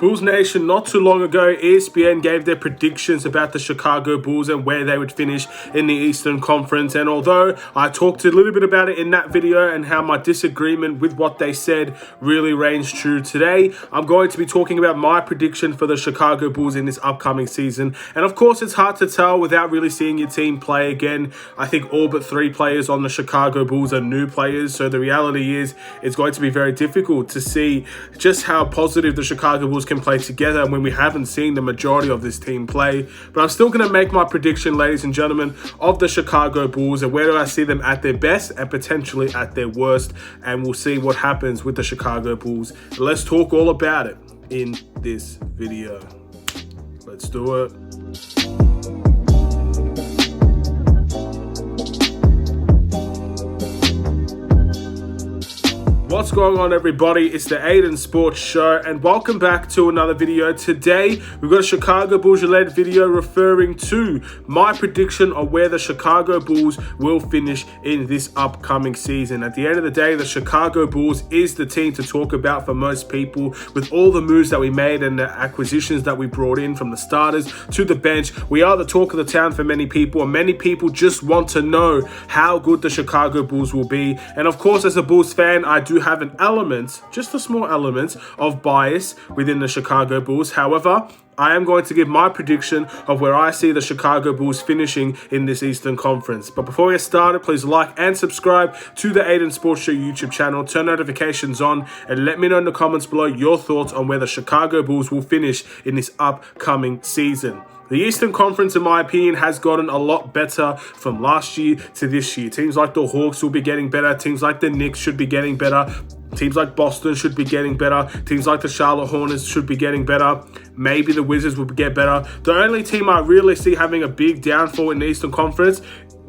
Bulls Nation, not too long ago, ESPN gave their predictions about the Chicago Bulls and where they would finish in the Eastern Conference. And although I talked a little bit about it in that video and how my disagreement with what they said really reigns true today, I'm going to be talking about my prediction for the Chicago Bulls in this upcoming season. And of course, it's hard to tell without really seeing your team play again. I think all but 3 players on the Chicago Bulls are new players. So the reality is it's going to be very difficult to see just how positive the Chicago Bulls can play together when we haven't seen the majority of this team play. But I'm still going to make my prediction, ladies and gentlemen, of the Chicago Bulls and where do I see them at their best and potentially at their worst. And we'll see what happens with the Chicago Bulls. Let's talk all about it in this video. Let's do it. What's going on, everybody? It's the Aidan Sports Show and welcome back to another video. Today we've got a Chicago Bulls related video referring to my prediction of where the Chicago Bulls will finish in this upcoming season. At the end of the day, the Chicago Bulls is the team to talk about for most people. With all the moves that we made and the acquisitions that we brought in, from the starters to the bench, we are the talk of the town for many people, and many people just want to know how good the Chicago Bulls will be. And of course, as a Bulls fan, I do have an element, just a small element of bias within the Chicago Bulls. However, I am going to give my prediction of where I see the Chicago Bulls finishing in this Eastern Conference. But before we get started, please like and subscribe to the Aidan Sports Show YouTube channel. Turn notifications on and let me know in the comments below your thoughts on where the Chicago Bulls will finish in this upcoming season. The Eastern Conference, in my opinion, has gotten a lot better from last year to this year. Teams like the Hawks will be getting better. Teams like the Knicks should be getting better. Teams like Boston should be getting better. Teams like the Charlotte Hornets should be getting better. Maybe the Wizards will get better. The only team I really see having a big downfall in the Eastern Conference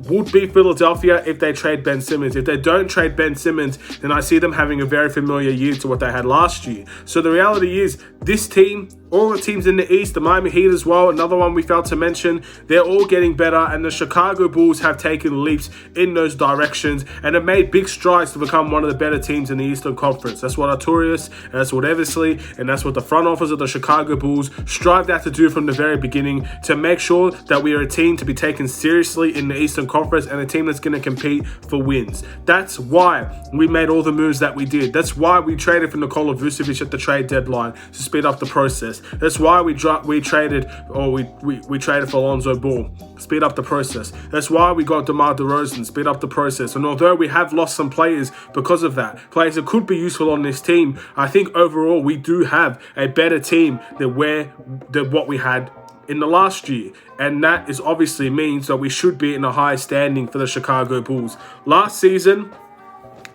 would be Philadelphia if they trade Ben Simmons. If they don't trade Ben Simmons, then I see them having a very familiar year to what they had last year. So the reality is, this team, all the teams in the East, the Miami Heat as well, another one we failed to mention, they're all getting better, and the Chicago Bulls have taken leaps in those directions and have made big strides to become one of the better teams in the Eastern Conference. That's what Arturius, and that's what Eversley, and that's what the front office of the Chicago Bulls strived out to do from the very beginning, to make sure that we are a team to be taken seriously in the Eastern Conference and a team that's going to compete for wins. That's why we made all the moves that we did. That's why we traded for Nikola Vucevic at the trade deadline to speed up the process. That's why we traded for Alonzo Ball, speed up the process. That's why we got DeMar DeRozan, speed up the process. And although we have lost some players because of that, players that could be useful on this team, I think overall we do have a better team than what we had in the last year. And that is obviously means that we should be in a high standing for the Chicago Bulls. Last season,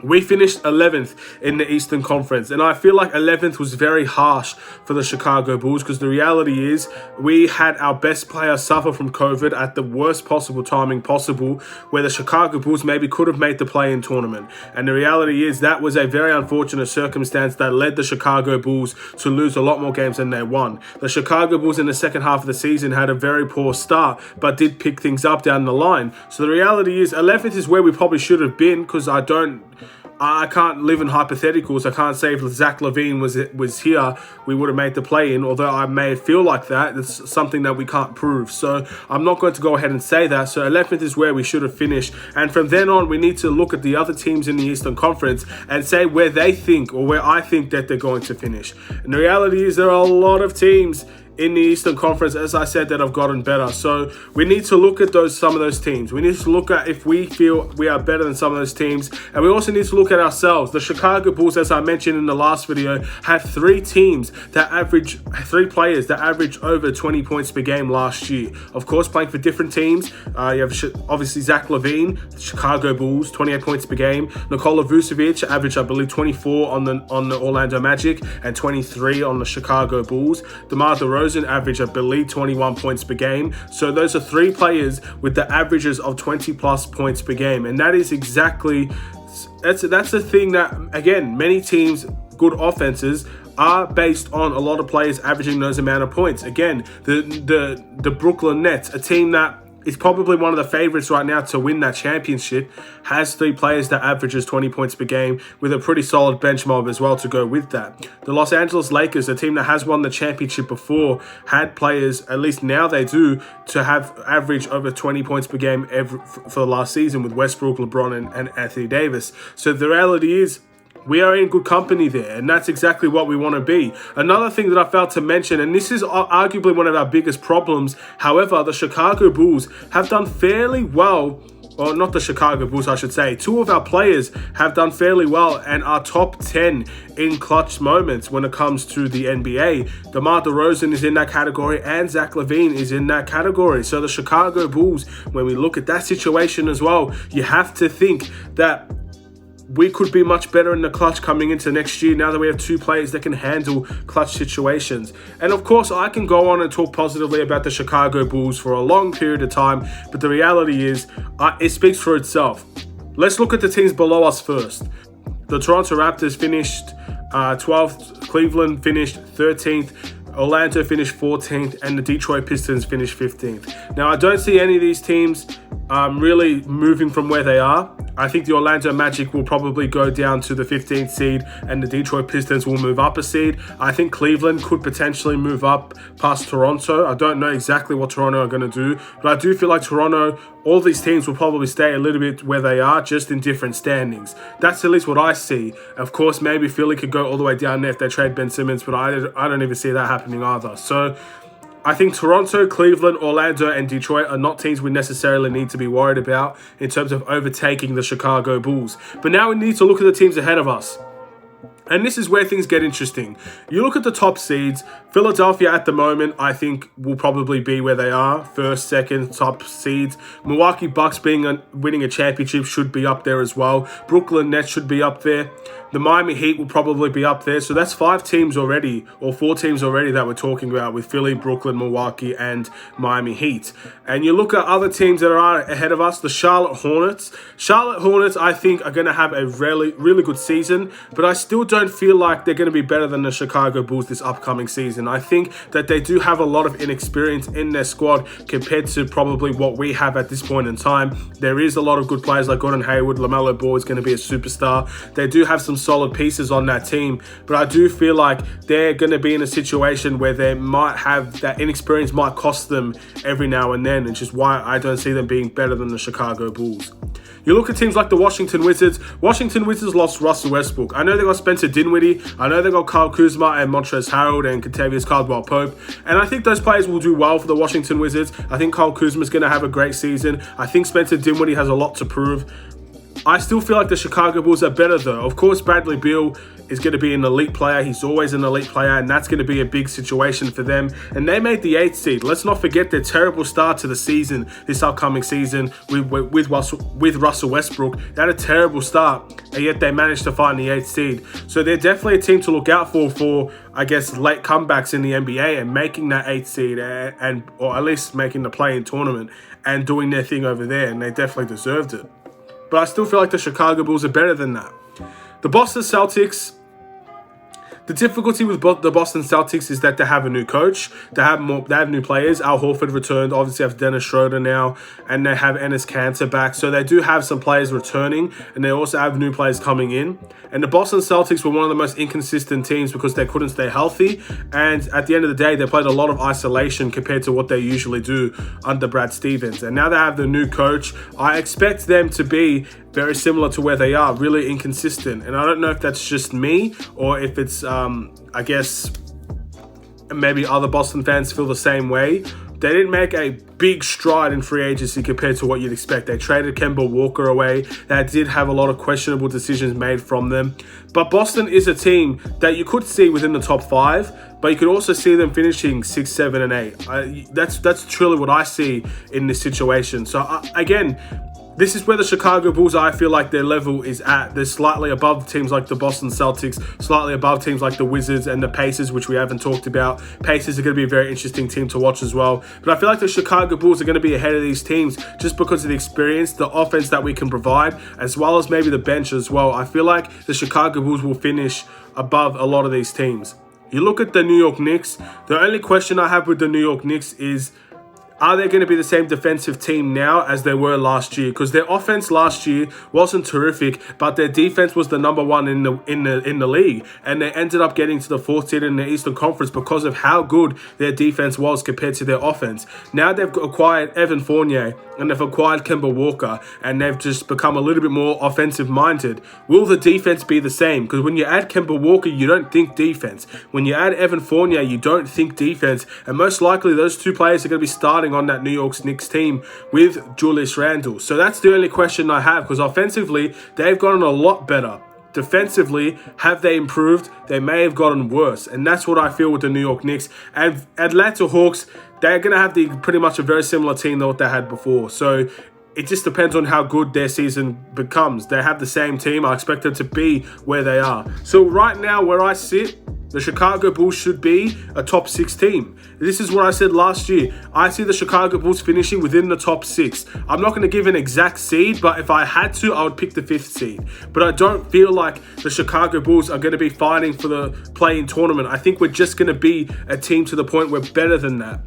we finished 11th in the Eastern Conference, and I feel like 11th was very harsh for the Chicago Bulls, because the reality is we had our best player suffer from COVID at the worst possible timing possible, where the Chicago Bulls maybe could have made the play-in tournament. And the reality is that was a very unfortunate circumstance that led the Chicago Bulls to lose a lot more games than they won. The Chicago Bulls in the second half of the season had a very poor start, but did pick things up down the line. So the reality is 11th is where we probably should have been, because I can't live in hypotheticals. I can't say if Zach LaVine was here, we would have made the play-in, although I may feel like that. It's something that we can't prove. So I'm not going to go ahead and say that. So 11th is where we should have finished. And from then on, we need to look at the other teams in the Eastern Conference and say where they think, or where I think that they're going to finish. And the reality is there are a lot of teams in the Eastern Conference, as I said, that have gotten better. So we need to look at some of those teams. We need to look at if we feel we are better than some of those teams. And we also need to look at ourselves. The Chicago Bulls, as I mentioned in the last video, have 3 players that average over 20 points per game last year. Of course, playing for different teams. You have obviously Zach LaVine, the Chicago Bulls, 28 points per game. Nikola Vucevic averaged, I believe, 24 on the Orlando Magic and 23 on the Chicago Bulls. DeMar DeRozan average, I believe, 21 points per game. So those are 3 players with the averages of 20 plus points per game. And that is exactly, that's the thing that, again, many teams, good offenses, are based on a lot of players averaging those amount of points. Again, the Brooklyn Nets, a team that is probably one of the favorites right now to win that championship, has 3 players that averages 20 points per game with a pretty solid bench mob as well to go with that. The Los Angeles Lakers, a team that has won the championship before, had players, at least now they do, to have average over 20 points per game for the last season with Westbrook, LeBron, and Anthony Davis. So the reality is, we are in good company there, and that's exactly what we want to be. Another thing that I failed to mention, and this is arguably one of our biggest problems, however, the Chicago Bulls have done fairly well, or not the Chicago Bulls, I should say. 2 of our players have done fairly well and are top 10 in clutch moments when it comes to the NBA. DeMar DeRozan is in that category, and Zach LaVine is in that category. So the Chicago Bulls, when we look at that situation as well, you have to think that we could be much better in the clutch coming into next year now that we have 2 players that can handle clutch situations. And of course, I can go on and talk positively about the Chicago Bulls for a long period of time, but the reality is, it speaks for itself. Let's look at the teams below us first. The Toronto Raptors finished 12th, Cleveland finished 13th, Orlando finished 14th, and the Detroit Pistons finished 15th. Now, I don't see any of these teams really moving from where they are. I think the Orlando Magic will probably go down to the 15th seed, and the Detroit Pistons will move up a seed. I think Cleveland could potentially move up past Toronto. I don't know exactly what Toronto are going to do, but I do feel like Toronto, all these teams will probably stay a little bit where they are, just in different standings. That's at least what I see. Of course, maybe Philly could go all the way down there if they trade Ben Simmons, but I don't even see that happening either. So I think Toronto, Cleveland, Orlando, and Detroit are not teams we necessarily need to be worried about in terms of overtaking the Chicago Bulls. But now we need to look at the teams ahead of us. And this is where things get interesting. You look at the top seeds. Philadelphia at the moment, I think, will probably be where they are. First, second, top seeds. Milwaukee Bucks winning a championship should be up there as well. Brooklyn Nets should be up there. The Miami Heat will probably be up there. So that's 5 teams already, or 4 teams already that we're talking about with Philly, Brooklyn, Milwaukee, and Miami Heat. And you look at other teams that are ahead of us, the Charlotte Hornets. Charlotte Hornets, I think, are going to have a really good season, but I still don't feel like they're going to be better than the Chicago Bulls this upcoming season. I think that they do have a lot of inexperience in their squad compared to probably what we have at this point in time. There is a lot of good players like Gordon Hayward. LaMelo Ball is going to be a superstar. They do have some solid pieces on that team, but I do feel like they're going to be in a situation where they might have that inexperience might cost them every now and then, which is why I don't see them being better than the Chicago Bulls. You look at teams like the Washington Wizards. Washington Wizards lost Russell Westbrook. I know they got Spencer Dinwiddie. I know they got Kyle Kuzma and Montrezl Harrell and Kentavious Caldwell-Pope. And I think those players will do well for the Washington Wizards. I think Kyle Kuzma is going to have a great season. I think Spencer Dinwiddie has a lot to prove. I still feel like the Chicago Bulls are better though. Of course, Bradley Beal is going to be an elite player. He's always an elite player, and that's going to be a big situation for them. And they made the 8th seed. Let's not forget their terrible start to the season, this upcoming season with Russell Westbrook. They had a terrible start, and yet they managed to find the 8th seed. So they're definitely a team to look out for I guess, late comebacks in the NBA and making that 8th seed or at least making the play-in tournament and doing their thing over there, and they definitely deserved it. But I still feel like the Chicago Bulls are better than that. The Boston Celtics, the difficulty with the Boston Celtics is that they have a new coach, they have new players. Al Horford returned, obviously have Dennis Schroeder now, and they have Enes Kanter back. So they do have some players returning, and they also have new players coming in. And the Boston Celtics were one of the most inconsistent teams because they couldn't stay healthy. And at the end of the day, they played a lot of isolation compared to what they usually do under Brad Stevens. And now they have the new coach. I expect them to be very similar to where they are, really inconsistent. And I don't know if that's just me or if it's, I guess, maybe other Boston fans feel the same way. They didn't make a big stride in free agency compared to what you'd expect. They traded Kemba Walker away. They did have a lot of questionable decisions made from them. But Boston is a team that you could see within the top 5, but you could also see them finishing 6, 7, and 8. That's truly what I see in this situation. So again, this is where the Chicago Bulls, I feel like their level is at. They're slightly above teams like the Boston Celtics, slightly above teams like the Wizards and the Pacers, which we haven't talked about. Pacers are going to be a very interesting team to watch as well. But I feel like the Chicago Bulls are going to be ahead of these teams just because of the experience, the offense that we can provide, as well as maybe the bench as well. I feel like the Chicago Bulls will finish above a lot of these teams. You look at the New York Knicks. The only question I have with the New York Knicks is, Are they going to be the same defensive team now as they were last year? Because their offense last year wasn't terrific, but their defense was the number one in the league, and they ended up getting to the 4th seed in the Eastern Conference because of how good their defense was compared to their offense. Now they've acquired Evan Fournier and they've acquired Kemba Walker, and they've just become a little bit more offensive minded. Will the defense be the same? Because when you add Kemba Walker, you don't think defense. When you add Evan Fournier, you don't think defense, and most likely those two players are going to be starting on that New York Knicks team with Julius Randle. So that's the only question I have, because offensively, they've gotten a lot better. Defensively, have they improved? They may have gotten worse, and that's what I feel with the New York Knicks. And Atlanta Hawks, they're going to have pretty much a very similar team to what they had before. So it just depends on how good their season becomes. They have the same team. I expect them to be where they are. So right now, where I sit, the Chicago Bulls should be a top 6 team. This is what I said last year. I see the Chicago Bulls finishing within the top 6. I'm not going to give an exact seed, but if I had to, I would pick the 5th seed. But I don't feel like the Chicago Bulls are going to be fighting for the play-in tournament. I think we're just going to be a team to the point we're better than that.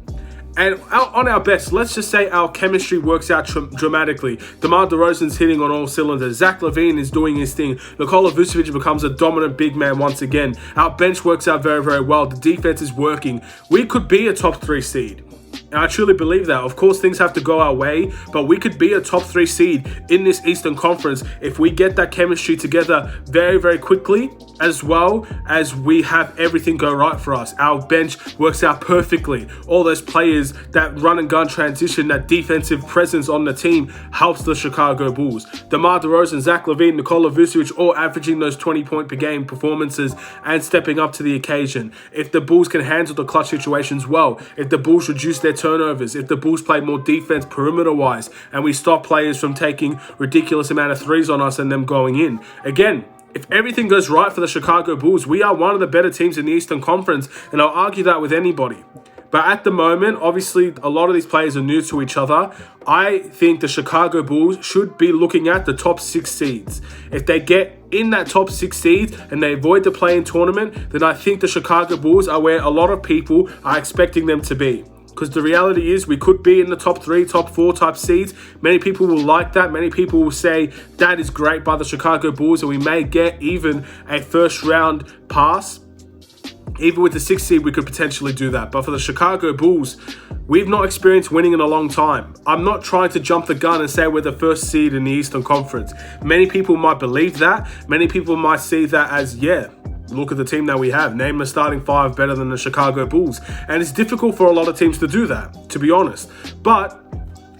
And on our best, let's just say our chemistry works out dramatically. DeMar DeRozan's hitting on all cylinders. Zach LaVine is doing his thing. Nikola Vucevic becomes a dominant big man once again. Our bench works out very, very well. The defense is working. We could be a top 3 seed. And I truly believe that. Of course, things have to go our way, but we could be a top 3 seed in this Eastern Conference if we get that chemistry together very, very quickly, as well as we have everything go right for us. Our bench works out perfectly. All those players, that run and gun transition, that defensive presence on the team helps the Chicago Bulls. DeMar DeRozan, Zach LaVine, Nikola Vucevic, all averaging those 20-point per game performances and stepping up to the occasion. If the Bulls can handle the clutch situations well, if the Bulls reduce their turnovers, if the Bulls play more defense perimeter-wise, and we stop players from taking ridiculous amount of threes on us and them going in. Again, if everything goes right for the Chicago Bulls, we are one of the better teams in the Eastern Conference, and I'll argue that with anybody. But at the moment, obviously, a lot of these players are new to each other. I think the Chicago Bulls should be looking at the top 6 seeds. If they get in that top 6 seeds and they avoid the play-in tournament, then I think the Chicago Bulls are where a lot of people are expecting them to be. Because the reality is we could be in the top 3, top 4 type seeds. Many people will like that. Many people will say that is great by the Chicago Bulls, and we may get even a first round pass. Even with the 6th seed, we could potentially do that. But for the Chicago Bulls, we've not experienced winning in a long time. I'm not trying to jump the gun and say we're the 1st seed in the Eastern Conference. Many people might believe that. Many people might see that as, yeah, look at the team that we have. Name the starting 5 better than the Chicago Bulls. And it's difficult for a lot of teams to do that, to be honest. But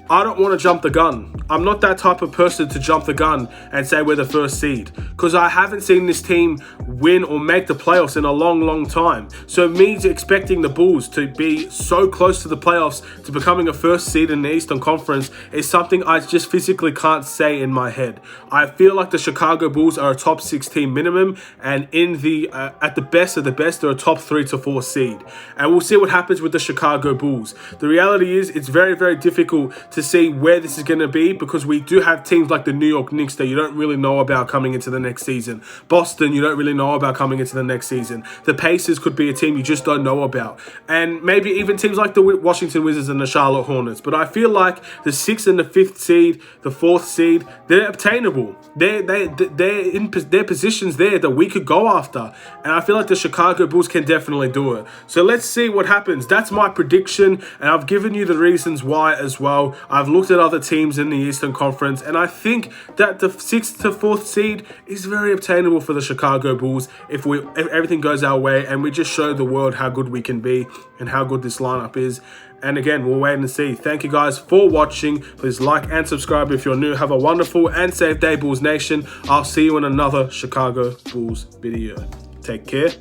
I don't want to jump the gun. I'm not that type of person to jump the gun and say we're the 1st seed, because I haven't seen this team win or make the playoffs in a long, long time. So me expecting the Bulls to be so close to the playoffs, to becoming a 1st seed in the Eastern Conference, is something I just physically can't say in my head. I feel like the Chicago Bulls are a top 6 team minimum, and in the at the best of the best, they're a top 3 to 4 seed. And we'll see what happens with the Chicago Bulls. The reality is it's very, very difficult to see where this is going to be, because we do have teams like the New York Knicks that you don't really know about coming into the next season. Boston, you don't really know about coming into the next season. The Pacers could be a team you just don't know about. And maybe even teams like the Washington Wizards and the Charlotte Hornets. But I feel like the 6th and the 5th seed, the 4th seed, they're obtainable. They're in their positions there that we could go after. And I feel like the Chicago Bulls can definitely do it. So let's see what happens. That's my prediction, and I've given you the reasons why as well. I've looked at other teams in the Eastern Conference, and I think that the 6th to 4th seed is very obtainable for the Chicago Bulls if everything goes our way and we just show the world how good we can be and how good this lineup is. And again, we'll wait and see. Thank you guys for watching. Please like and subscribe if you're new. Have a wonderful and safe day, Bulls Nation. I'll see you in another Chicago Bulls video. Take care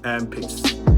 and peace.